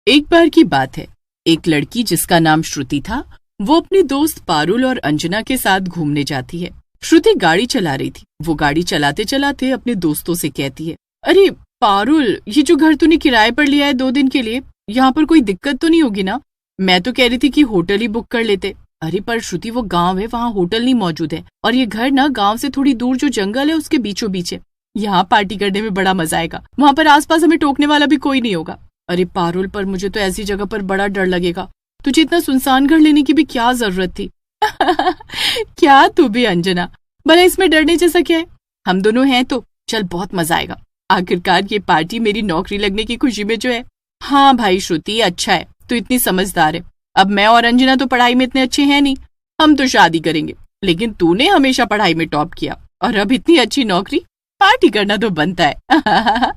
एक बार की बात है, एक लड़की जिसका नाम श्रुति था, वो अपने दोस्त पारुल और अंजना के साथ घूमने जाती है। श्रुति गाड़ी चला रही थी। वो गाड़ी चलाते चलाते अपने दोस्तों से कहती है, अरे पारुल, ये जो घर तूने किराए पर लिया है 2 दिन के लिए, यहाँ पर कोई दिक्कत तो नहीं होगी ना? मैं तो कह रही थी कि होटल ही बुक कर लेते। अरे पर श्रुति, वो गांव है, वहाँ होटल नहीं मौजूद है, और ये घर ना गांव से थोड़ी दूर जो जंगल है उसके बीचों बीच है। यहाँ पार्टी करने में बड़ा मजा आएगा, वहाँ पर आसपास हमें टोकने वाला भी कोई नहीं होगा। अरे पारुल, पर मुझे तो ऐसी जगह पर बड़ा डर लगेगा। तुझे इतना सुनसान घर लेने की भी क्या जरूरत थी? क्या तू भी अंजना, भला इसमें डरने जैसा क्या है? हम दोनों हैं तो चल, बहुत मजा आएगा। आखिरकार ये पार्टी मेरी नौकरी लगने की खुशी में जो है। हाँ भाई श्रुति, अच्छा है, तू इतनी समझदार है। अब मैं और अंजना तो पढ़ाई में इतने अच्छे हैं नहीं, हम तो शादी करेंगे, लेकिन तूने हमेशा पढ़ाई में टॉप किया और अब इतनी अच्छी नौकरी, पार्टी करना तो बनता है।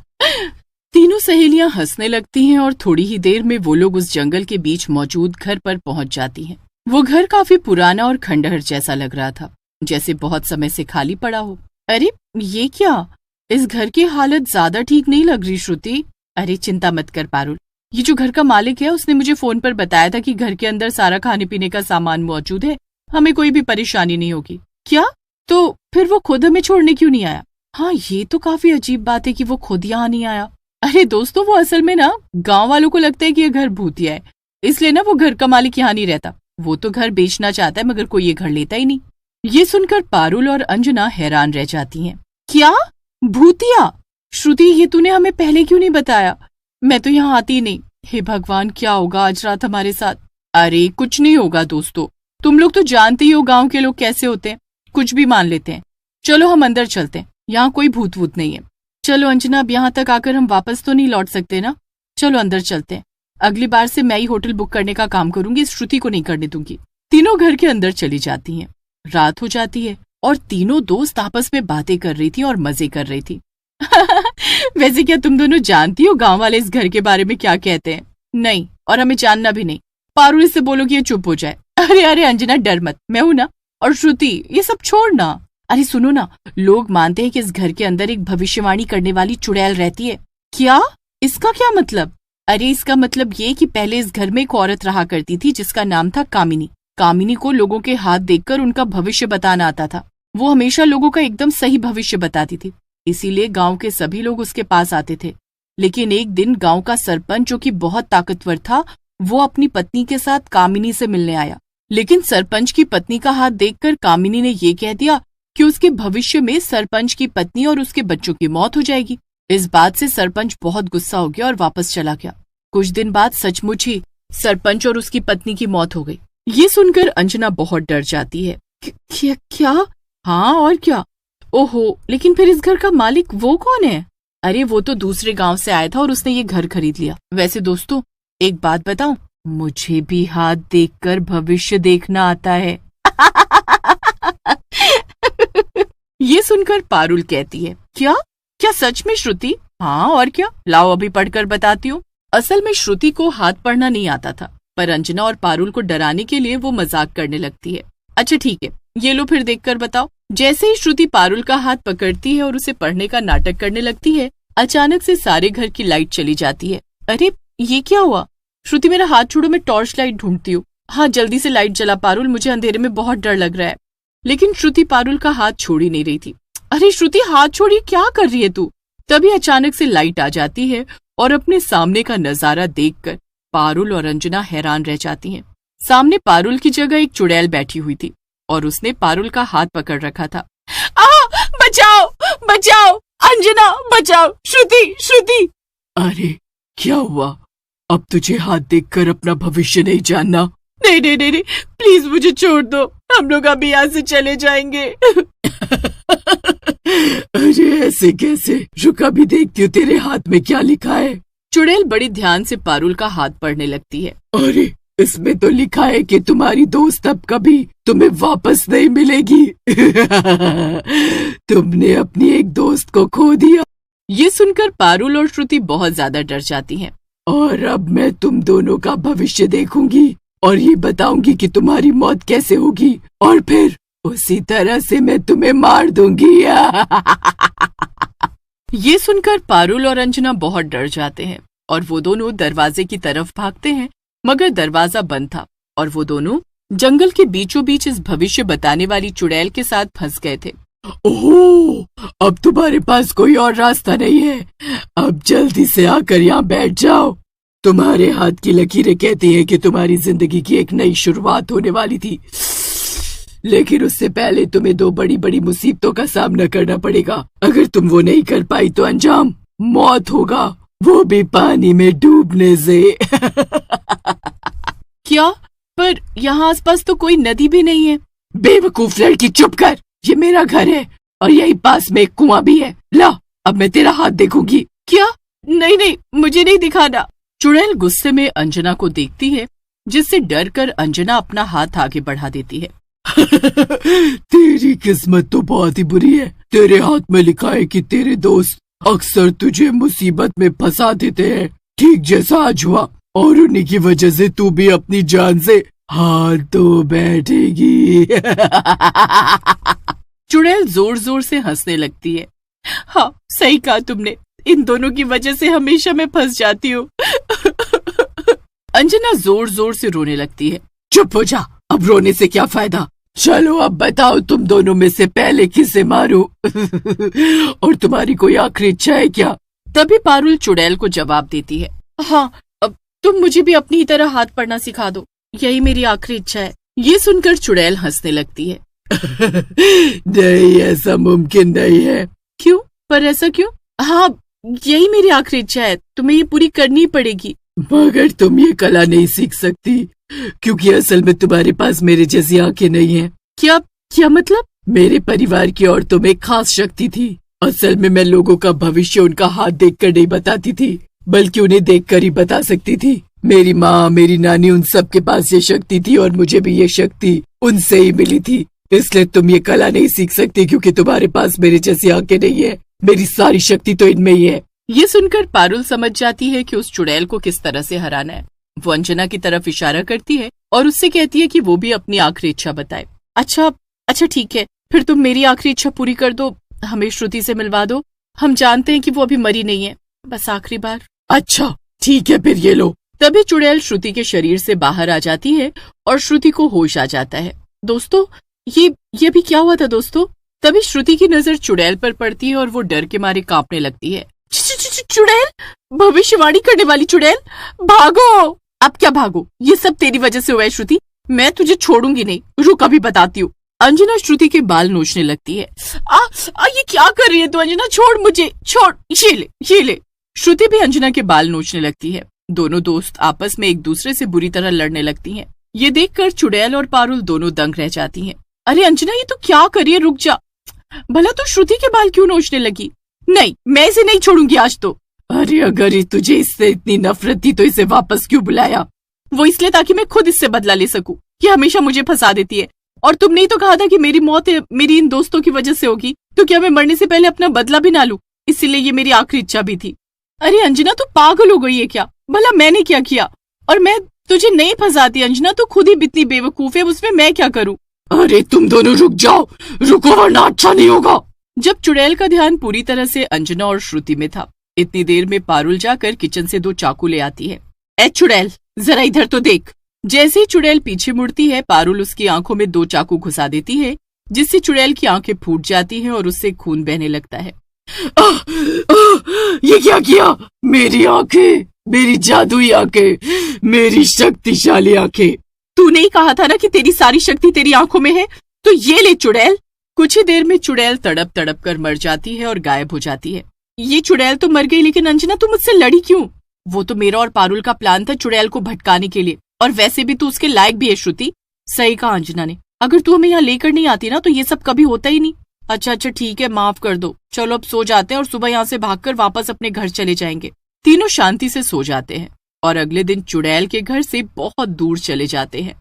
तीनों सहेलियां हंसने लगती हैं और थोड़ी ही देर में वो लोग उस जंगल के बीच मौजूद घर पर पहुंच जाती हैं। वो घर काफी पुराना और खंडहर जैसा लग रहा था, जैसे बहुत समय से खाली पड़ा हो। अरे ये क्या, इस घर की हालत ज्यादा ठीक नहीं लग रही श्रुति। अरे चिंता मत कर पारुल, ये जो घर का मालिक है उसने मुझे फोन पर बताया था कि घर के अंदर सारा खाने पीने का सामान मौजूद है, हमें कोई भी परेशानी नहीं होगी। क्या? तो फिर वो खुद हमें छोड़ने क्यों नहीं आया? हाँ, ये तो काफी अजीब बात है कि वो खुद यहाँ नहीं आया। अरे दोस्तों, वो असल में ना गांव वालों को लगता है कि ये घर भूतिया है, इसलिए ना वो घर का मालिक यहाँ नहीं रहता। वो तो घर बेचना चाहता है, मगर कोई ये घर लेता ही नहीं। ये सुनकर पारुल और अंजना हैरान रह जाती हैं। क्या भूतिया? श्रुति, ये तूने हमें पहले क्यों नहीं बताया? मैं तो यहाँ आती नहीं। हे भगवान, क्या होगा आज रात हमारे साथ? अरे कुछ नहीं होगा दोस्तों, तुम लोग तो जानते ही हो गाँव के लोग कैसे होते हैं, कुछ भी मान लेते हैं। चलो हम अंदर चलते हैं, यहाँ कोई भूत वूत नहीं है। चलो अंजना, अब यहाँ तक आकर हम वापस तो नहीं लौट सकते ना? चलो अंदर चलते हैं। अगली बार से मैं ही होटल बुक करने का काम करूंगी, इस श्रुति को नहीं करने दूंगी। तीनों घर के अंदर चली जाती हैं। रात हो जाती है और तीनों दोस्त आपस में बातें कर रही थी और मजे कर रही थी। वैसे क्या तुम दोनों जानती हो गांव वाले इस घर के बारे में क्या कहते हैं? नहीं, और हमें जानना भी नहीं। पारुल, इससे बोलो कि ये चुप हो जाए। अरे अरे अंजना, डर मत, मैं हूं ना। और श्रुति, ये सब छोड़ना। अरे सुनो ना, लोग मानते हैं कि इस घर के अंदर एक भविष्यवाणी करने वाली चुड़ैल रहती है। क्या? इसका क्या मतलब? अरे इसका मतलब ये कि पहले इस घर में एक औरत रहा करती थी जिसका नाम था कामिनी। कामिनी को लोगों के हाथ देखकर उनका भविष्य बताना आता था। वो हमेशा लोगों का एकदम सही भविष्य बताती थी, इसीलिए गांव के सभी लोग उसके पास आते थे। लेकिन एक दिन गांव का सरपंच, जो कि बहुत ताकतवर था, वो अपनी पत्नी के साथ कामिनी से मिलने आया। लेकिन सरपंच की पत्नी का हाथ देखकर कामिनी ने ये कह दिया कि उसके भविष्य में सरपंच की पत्नी और उसके बच्चों की मौत हो जाएगी। इस बात से सरपंच बहुत गुस्सा हो गया और वापस चला गया। कुछ दिन बाद सचमुच ही सरपंच और उसकी पत्नी की मौत हो गई। ये सुनकर अंजना बहुत डर जाती है। क्या? हाँ और क्या? ओहो, लेकिन फिर इस घर का मालिक वो कौन है? अरे वो तो दूसरे गांव से आया था और उसने ये घर खरीद लिया। वैसे दोस्तों, एक बात बताऊं, मुझे भी हाथ देखकर भविष्य देखना आता है। ये सुनकर पारुल कहती है, क्या सच में श्रुति? हाँ और क्या, लाओ अभी पढ़कर बताती हूँ। असल में श्रुति को हाथ पढ़ना नहीं आता था, पर अंजना और पारुल को डराने के लिए वो मजाक करने लगती है। अच्छा ठीक है, ये लो फिर देखकर बताओ। जैसे ही श्रुति पारुल का हाथ पकड़ती है और उसे पढ़ने का नाटक करने लगती है, अचानक से सारे घर की लाइट चली जाती है। अरे ये क्या हुआ? श्रुति, मेरा हाथ छोड़ो, मैं टॉर्च लाइट ढूंढती हूँ। हाँ जल्दी से लाइट जला पारुल, मुझे अंधेरे में बहुत डर लग रहा है। लेकिन श्रुति पारुल का हाथ छोड़ ही नहीं रही थी। अरे श्रुति, हाथ छोड़ी, क्या कर रही है तू? तभी अचानक से लाइट आ जाती है और अपने सामने का नजारा देखकर पारुल और अंजना हैरान रह जाती हैं। सामने पारुल की जगह एक चुड़ैल बैठी हुई थी और उसने पारुल का हाथ पकड़ रखा था। बचाओ बचाओ, अंजना बचाओ, श्रुति। अरे क्या हुआ? अब तुझे हाथ देखकर अपना भविष्य नहीं जानना? नहीं, प्लीज मुझे छोड़ दो, हम लोग अभी यहाँ से चले जाएंगे। अरे ऐसे कैसे? रुक, अभी देखती हूँ तेरे हाथ में क्या लिखा है। चुड़ैल बड़ी ध्यान से पारुल का हाथ पढ़ने लगती है। अरे इसमें तो लिखा है कि तुम्हारी दोस्त अब कभी तुम्हें वापस नहीं मिलेगी। तुमने अपनी एक दोस्त को खो दिया। ये सुनकर पारुल और श्रुति बहुत ज्यादा डर जाती हैं। और अब मैं तुम दोनों का भविष्य देखूंगी और ये बताऊंगी कि तुम्हारी मौत कैसे होगी, और फिर उसी तरह से मैं तुम्हें मार दूंगी। ये सुनकर पारुल और अंजना बहुत डर जाते हैं और वो दोनों दरवाजे की तरफ भागते हैं, मगर दरवाजा बंद था और वो दोनों जंगल के बीचों बीच इस भविष्य बताने वाली चुड़ैल के साथ फंस गए थे। ओह, अब तुम्हारे पास कोई और रास्ता नहीं है। अब जल्दी से आकर यहाँ बैठ जाओ। तुम्हारे हाथ की लकीरें कहती हैं कि तुम्हारी जिंदगी की एक नई शुरुआत होने वाली थी, लेकिन उससे पहले तुम्हें 2 बड़ी बड़ी मुसीबतों का सामना करना पड़ेगा। अगर तुम वो नहीं कर पाई तो अंजाम मौत होगा, वो भी पानी में डूबने से। क्या? पर यहाँ आसपास तो कोई नदी भी नहीं है। बेवकूफ लड़की, चुप कर। ये मेरा घर है और यही पास में एक कुआं भी है। ला, अब मैं तेरा हाथ देखूंगी। क्या? नहीं नहीं, मुझे नहीं दिखाना। चुड़ैल गुस्से में अंजना को देखती है, जिससे डर कर अंजना अपना हाथ आगे बढ़ा देती है। तेरी किस्मत तो बहुत ही बुरी है। तेरे हाथ में लिखा है कि तेरे दोस्त अक्सर तुझे मुसीबत में फंसा देते हैं, ठीक जैसा आज हुआ, और उन्हीं की वजह से तू भी अपनी जान से हाथ धो बैठेगी। चुड़ैल जोर जोर से हंसने लगती है। हाँ, सही कहा तुमने, इन दोनों की वजह से हमेशा मैं फंस जाती हूँ। अंजना जोर जोर से रोने लगती है। चुप हो जा, अब रोने से क्या फायदा। चलो अब बताओ, तुम दोनों में से पहले किसे मारूं? और तुम्हारी कोई आखिरी इच्छा है क्या? तभी पारुल चुड़ैल को जवाब देती है। हाँ, अब तुम मुझे भी अपनी तरह हाथ पढ़ना सिखा दो, यही मेरी आखिरी इच्छा है। ये सुनकर चुड़ैल हंसने लगती है। नहीं, ऐसा मुमकिन नहीं है। क्यों? पर ऐसा क्यों? हाँ, यही मेरी आखिरी इच्छा है, तुम्हें ये पूरी करनी पड़ेगी। मगर तुम ये कला नहीं सीख सकती, क्योंकि असल में तुम्हारे पास मेरे जैसी आंखें नहीं है। क्या? क्या मतलब? मेरे परिवार की औरतों में खास शक्ति थी। असल में मैं लोगों का भविष्य उनका हाथ देखकर नहीं बताती थी, बल्कि उन्हें देखकर ही बता सकती थी। मेरी माँ, मेरी नानी, उन सब के पास ये शक्ति थी और मुझे भी ये शक्ति उनसे ही मिली थी। इसलिए तुम ये कला नहीं सीख सकती, क्योंकि तुम्हारे पास मेरे जैसी आंखें नहीं है। मेरी सारी शक्ति तो इनमें ही है। ये सुनकर पारुल समझ जाती है कि उस चुड़ैल को किस तरह से हराना है। वो अंजना की तरफ इशारा करती है और उससे कहती है कि वो भी अपनी आखिरी इच्छा बताए। अच्छा ठीक है, फिर तुम मेरी आखिरी इच्छा पूरी कर दो, हमें श्रुति से मिलवा दो। हम जानते हैं कि वो अभी मरी नहीं है, बस आखिरी बार। अच्छा ठीक है, फिर ये लो। तभी चुड़ैल श्रुति के शरीर से बाहर आ जाती है और श्रुति को होश आ जाता है। दोस्तों, ये भी क्या हुआ था दोस्तों? तभी श्रुति की नजर चुड़ैल पर पड़ती है और वो डर के मारे कांपने लगती है। चुड़ैल, भविष्यवाणी करने वाली चुड़ैल, भागो! अब क्या भागो? ये सब तेरी वजह से हुआ है श्रुति, मैं तुझे छोड़ूंगी नहीं। रुक, अभी बताती हूँ। अंजना श्रुति के बाल नोचने लगती है। ये क्या कर रही है तू अंजना? छोड़ मुझे, छोड़। ये ले। श्रुति भी अंजना के बाल नोचने लगती है। दोनों दोस्त आपस में एक दूसरे से बुरी तरह लड़ने लगती हैं। ये देखकर चुड़ैल और पारुल दोनों दंग रह जाती हैं। अरे अंजना, ये तो क्या कर रही है? रुक जा। भला तू श्रुति के बाल क्यों नोचने लगी? नहीं, मैं इसे नहीं छोड़ूंगी आज तो। अरे अगर तुझे इससे इतनी नफरत थी तो इसे वापस क्यों बुलाया? वो इसलिए ताकि मैं खुद इससे बदला ले सकूं। ये हमेशा मुझे फंसा देती है। और तुमने ही तो कहा था कि मेरी मौत मेरी इन दोस्तों की वजह से होगी, तो क्या मैं मरने से पहले अपना बदला भी ना लूं? इसीलिए ये मेरी आखिरी इच्छा भी थी। अरे अंजना, तू पागल हो गई है क्या? भला मैंने क्या किया? और मैं तुझे नहीं फंसाती अंजना, तू खुद ही इतनी बेवकूफ है, उसमें मैं क्या करूं? अरे तुम दोनों रुक जाओ, रुको वरना अच्छा नहीं होगा। जब चुड़ैल का ध्यान पूरी तरह से अंजना और श्रुति में था, इतनी देर में पारुल जाकर किचन से 2 चाकू ले आती है। ए चुड़ैल, जरा इधर तो देख। जैसे ही चुड़ैल पीछे मुड़ती है, पारुल उसकी आंखों में 2 चाकू घुसा देती है, जिससे चुड़ैल की आंखें फूट जाती हैं और उससे खून बहने लगता है। ये क्या किया? मेरी आंखें, मेरी जादुई आंखें, मेरी शक्तिशाली आंखें। तूने ही कहा था ना कि तेरी सारी शक्ति तेरी आंखों में है, तो ये ले चुड़ैल। कुछ ही देर में चुड़ैल तड़प तड़प कर मर जाती है और गायब हो जाती है। ये चुड़ैल तो मर गई, लेकिन अंजना तू मुझसे लड़ी क्यों? वो तो मेरा और पारुल का प्लान था चुड़ैल को भटकाने के लिए, और वैसे भी तू उसके लायक भी है श्रुति। सही कहा अंजना ने, अगर तू हमें यहाँ लेकर नहीं आती ना तो ये सब कभी होता ही नहीं। अच्छा ठीक है, माफ कर दो। चलो अब सो जाते हैं और सुबह यहाँ से भागकर वापस अपने घर चले जाएंगे। तीनों शांति से सो जाते हैं और अगले दिन चुड़ैल के घर से बहुत दूर चले जाते हैं।